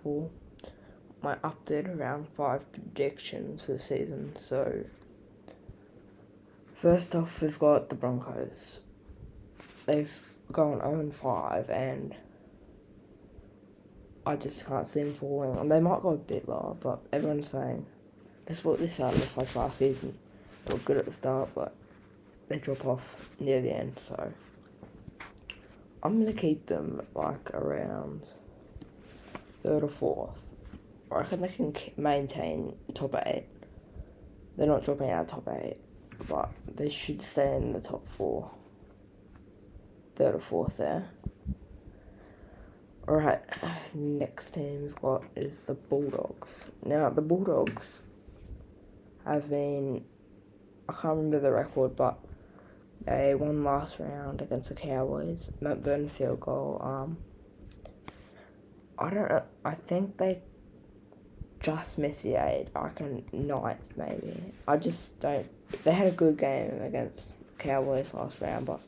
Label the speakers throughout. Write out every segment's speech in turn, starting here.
Speaker 1: for my updated round 5 predictions for the season. So, first off, we've got the Broncos. They've gone 0-5, and I just can't see them falling. And they might go a bit lower, but everyone's saying this is what this started just like last season. They were good at the start, but they drop off near the end. So I'm gonna keep them like around 3rd or 4th. I reckon they can maintain top 8. They're not dropping out of top 8, but they should stay in the top 4. 3rd or 4th there. Alright, next team we've got is the Bulldogs. Now, the Bulldogs have been, I can't remember the record, but they won last round against the Cowboys. Matt Burton field goal. I don't know, I think they just missed the 8. I reckon 9th maybe. I just don't, they had a good game against Cowboys last round, but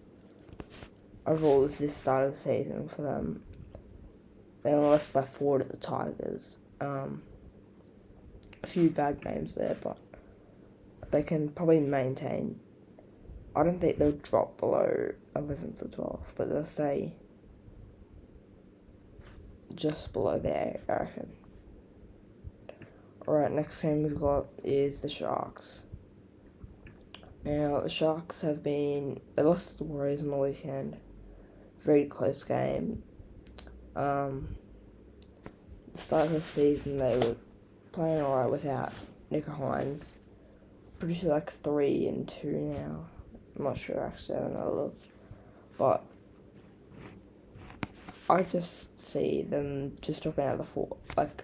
Speaker 1: overall it was this start of the season for them. They only lost by 4 to the Tigers. A few bad games there, but they can probably maintain. I don't think they'll drop below 11th or 12th, but they'll stay just below there, I reckon. Alright, next game we've got is the Sharks. Now, the Sharks they lost to the Warriors on the weekend. Very close game. The start of the season they were playing alright without Nico Hines. Pretty sure like 3-2 now. I'm not sure actually, I don't know, look. But I just see them just dropping out of the 4, like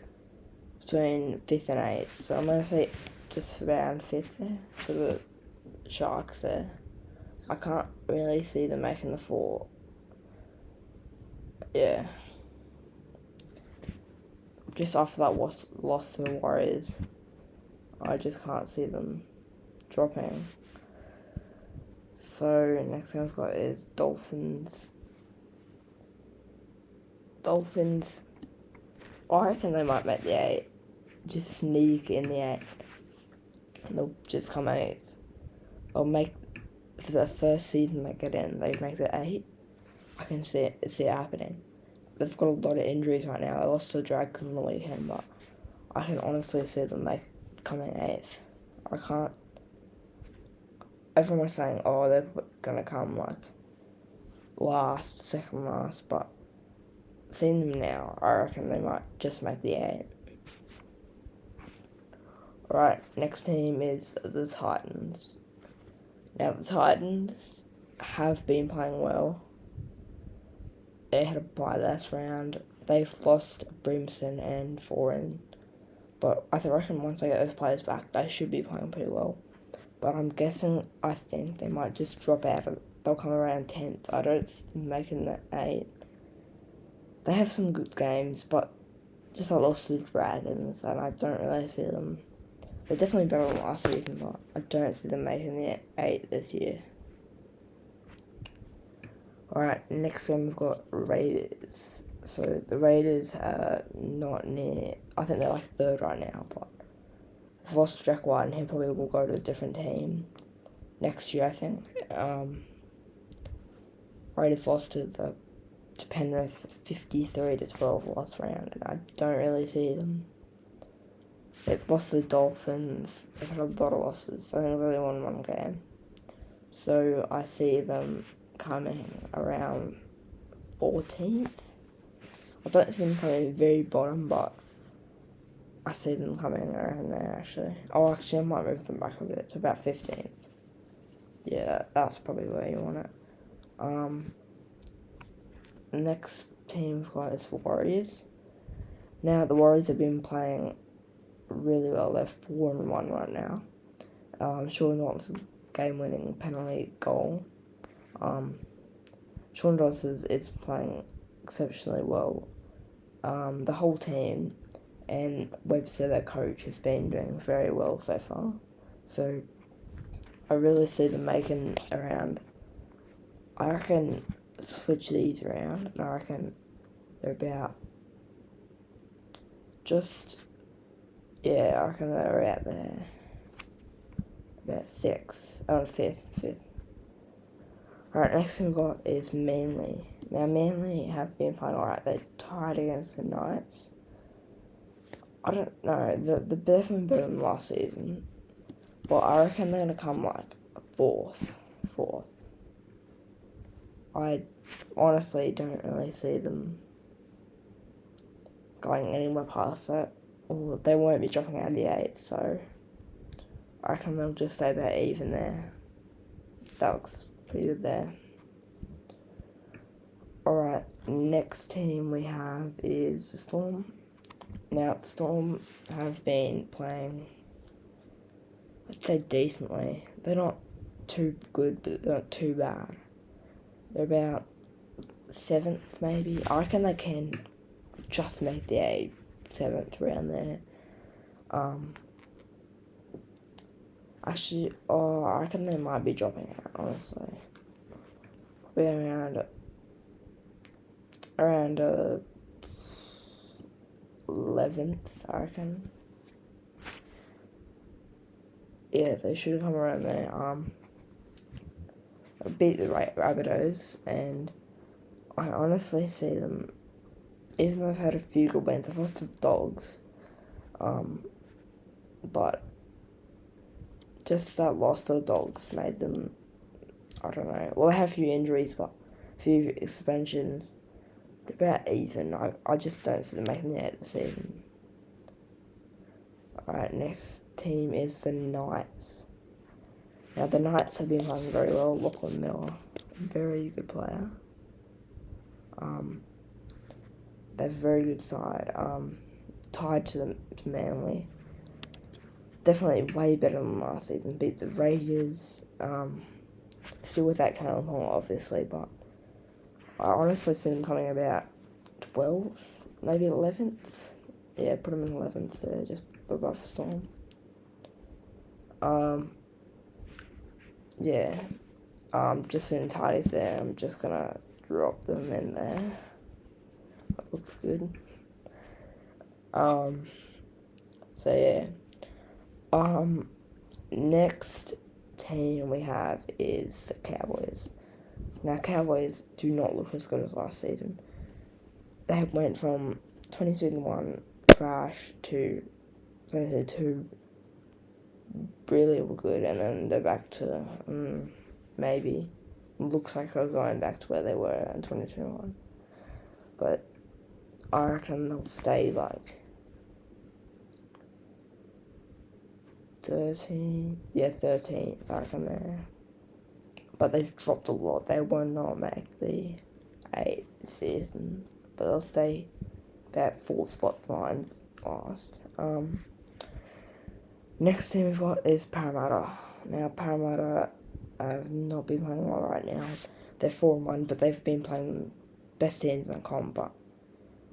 Speaker 1: between 5th and 8th. So I'm gonna say just around 5th there for the Sharks there. I can't really see them making the 4. Yeah. Just after that loss to the Warriors, I just can't see them dropping. So, next thing I've got is Dolphins. Dolphins, I reckon they might make the 8. Just sneak in the 8. And they'll just come 8th. They'll make, for the first season they get in, they make the 8. I can see it happening. They've got a lot of injuries right now. They lost to the Dragons on the weekend, but I can honestly see them coming 8th. I can't. Everyone was saying, oh, they're gonna come like last, second last, but seeing them now, I reckon they might just make the 8. Alright, next team is the Titans. Now, the Titans have been playing well. They had a bye last round. They've lost Brimson and Foran, but I reckon once they get those players back, they should be playing pretty well. But I think they might just drop out. They'll come around 10th. I don't see them making the 8. They have some good games, but just a loss to the Dragons, and I don't really see them. They're definitely better than last season, but I don't see them making the 8 this year. Alright, next game we've got Raiders. So the Raiders are not near, I think they're like 3rd right now, but they've lost Jack White and he probably will go to a different team next year, I think. Raiders lost to Penrith 53-12 last round, and I don't really see them. They've lost to the Dolphins. They've had a lot of losses. I think they've really won 1 game. So I see them coming around 14th. I don't see them coming very bottom, but I see them coming around there actually. Oh, actually I might move them back a bit to about 15th. Yeah, that's probably where you want it. The next team we've got is the Warriors. Now the Warriors have been playing really well. They're 4-1 right now. Sean Johnson's game-winning penalty goal. Sean Johnson is playing exceptionally well. The whole team and Webster, their coach, has been doing very well so far. So I really see them making around, I reckon, switch these around, and I reckon they're about just, yeah, I reckon they're out there. About 6th, 5th. Alright, next thing we've got is Manly. Now, Manly have been playing alright. They're tied against the Knights. I don't know. They're definitely better than last season. But I reckon they're going to come like 4th. I honestly don't really see them going anywhere past that. Or they won't be dropping out of the 8, so I reckon they'll just stay about even there. That looks pretty good there. Alright, next team we have is the Storm. Now, the Storm have been playing, I'd say, decently. They're not too good, but they're not too bad. They're about 7th, maybe. I reckon they can just make the 8th, 7th round there. Actually, I reckon they might be dropping out, honestly. Probably around 11th, I reckon. Yeah, they should have come around there. Beat the Rabbitohs, and I honestly see them, even though they've had a few good wins, they've lost to the Dogs. But just that loss to the Dogs made them, I don't know. Well, they have a few injuries, but a few suspensions. It's about even. I just don't see them making the 8th this season. Alright, next team is the Knights. Now, the Knights have been playing very well. Lachlan Miller, very good player. They're a very good side. Tied to Manly. Definitely way better than last season. Beat the Raiders. Still without Callum Hall, obviously, but I honestly see them coming about 12th, maybe 11th. Yeah, put them in 11th there, just above Storm. Yeah. Just in ties there, I'm just gonna drop them in there. That looks good. So yeah. Next team we have is the Cowboys. Now, Cowboys do not look as good as last season. They went from 2021 trash to 2022 really good, and then they're back to maybe. Looks like they're going back to where they were in 2021. But I reckon they'll stay like 13th, I reckon there. But they've dropped a lot. They will not make the 8th season, but they'll stay about 4th spot behind last. Next team we've got is Parramatta. Now, Parramatta have not been playing well right now. They're 4-1, but they've been playing best teams in the comp, but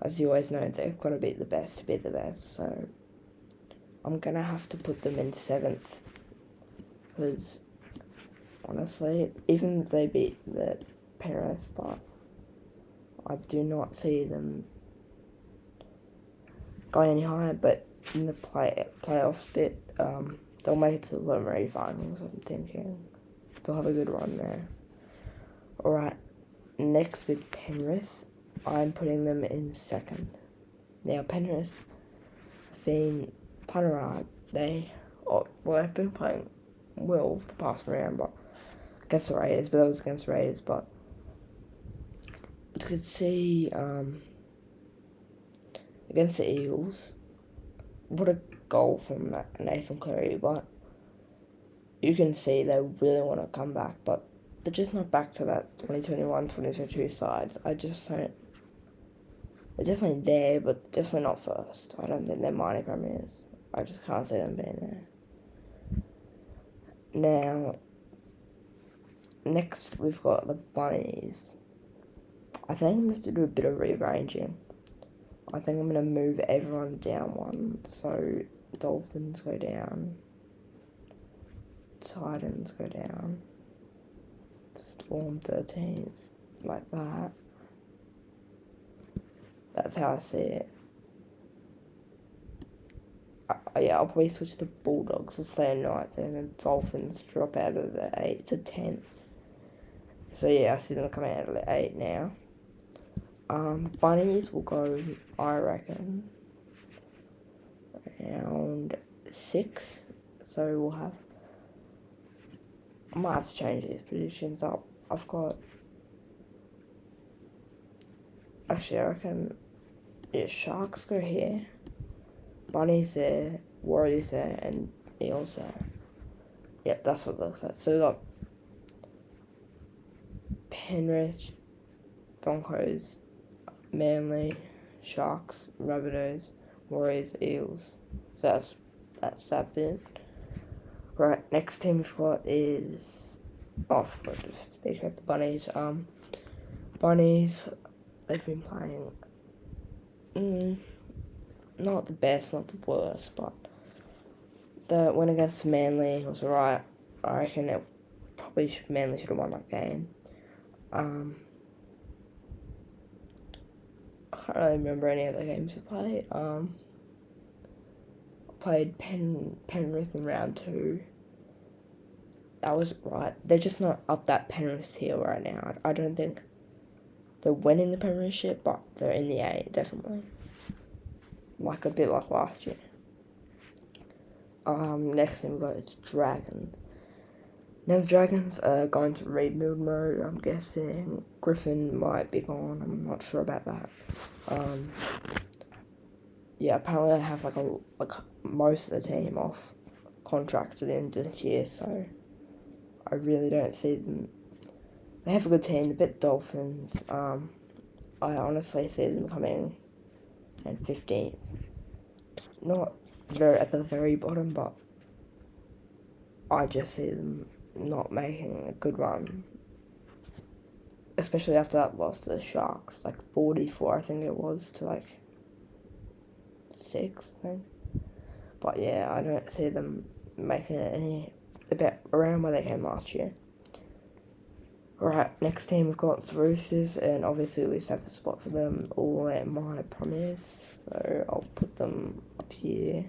Speaker 1: as you always know, they've got to beat the best to be the best, so I'm going to have to put them in 7th, because honestly, even if they beat the Penrith, but I do not see them going any higher, but in the playoffs bit, they'll make it to the preliminary finals, I'm thinking. They'll have a good run there. Alright, next with Penrith, I'm putting them in 2nd. Now, Penrith have been playing alright. They've been playing well the past round, but against the Raiders, but that was against the Raiders, but you could see, against the Eagles, what a goal from Nathan Cleary, but you can see they really want to come back, but they're just not back to that 2021-2022 sides. I just don't. They're definitely there, but definitely not first. I don't think they're mighty premiers. I just can't see them being there. Now, next we've got the Bunnies. I think I'm just going to do a bit of rearranging. I think I'm going to move everyone down one. So, Dolphins go down. Titans go down. Storm 13th. Like that. That's how I see it. Yeah, I'll probably switch the Bulldogs to stay at 9th, and then Dolphins drop out of the 8 to 10th. So yeah, I see them coming out of the 8 now. Bunnies will go, I reckon, around 6. So we'll have. I might have to change these predictions up. I've got. Actually, I reckon. Yeah, Sharks go here. Bunnies there, Warriors there, and Eels there. Yep, that's what it looks like. So we've got Penrith, Broncos, Manly, Sharks, Rabbitohs, Warriors, Eels. So that's that bit. Right, next team we've got is I forgot to speak about the Bunnies. Bunnies, they've been playing not the best, not the worst, but the win against Manly was alright. I reckon it probably Manly should have won that game. I can't really remember any of the games we played. Played Penrith in round 2. That was right. They're just not up that Penrith hill right now. I don't think they're winning the Premiership, but they're in the 8, definitely. Like a bit like last year. Next thing we've got is Dragons. Now the Dragons are going to rebuild mode, I'm guessing. Griffin might be gone, I'm not sure about that. Yeah, apparently they have like most of the team off contracts at the end of this year, so I really don't see them. They have a good team, a bit Dolphins. I honestly see them coming in 15th. Not very at the very bottom, but I just see them not making a good run. Especially after that loss to the Sharks, like 44, I think it was, to like 6, I think. But yeah, I don't see them making it any about around where they came last year. Alright, next team we've got the Roosters, and obviously we still have a spot for them all at my promise, so I'll put them up here.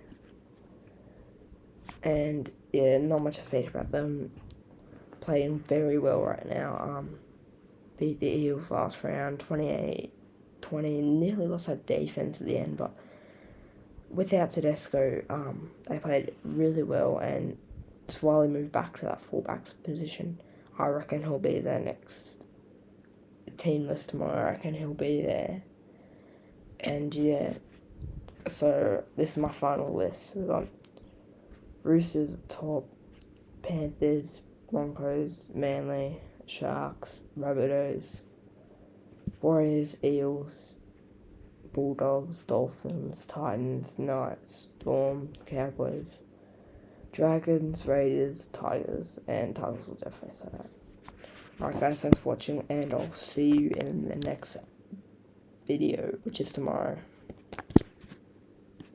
Speaker 1: And yeah, not much to speak about them. Playing very well right now. Beat the Eels last round, 28-20, nearly lost our defense at the end, but without Tedesco, they played really well, and Swiley moved back to that fullback position. I reckon he'll be their next team list tomorrow. I reckon he'll be there. And yeah, so this is my final list. We've got Roosters at top, Panthers, Broncos, Manly, Sharks, Rabbitohs, Warriors, Eels, Bulldogs, Dolphins, Titans, Knights, Storm, Cowboys, Dragons, Raiders, Tigers, and Tigers will definitely say that. Alright guys, thanks for watching, and I'll see you in the next video, which is tomorrow.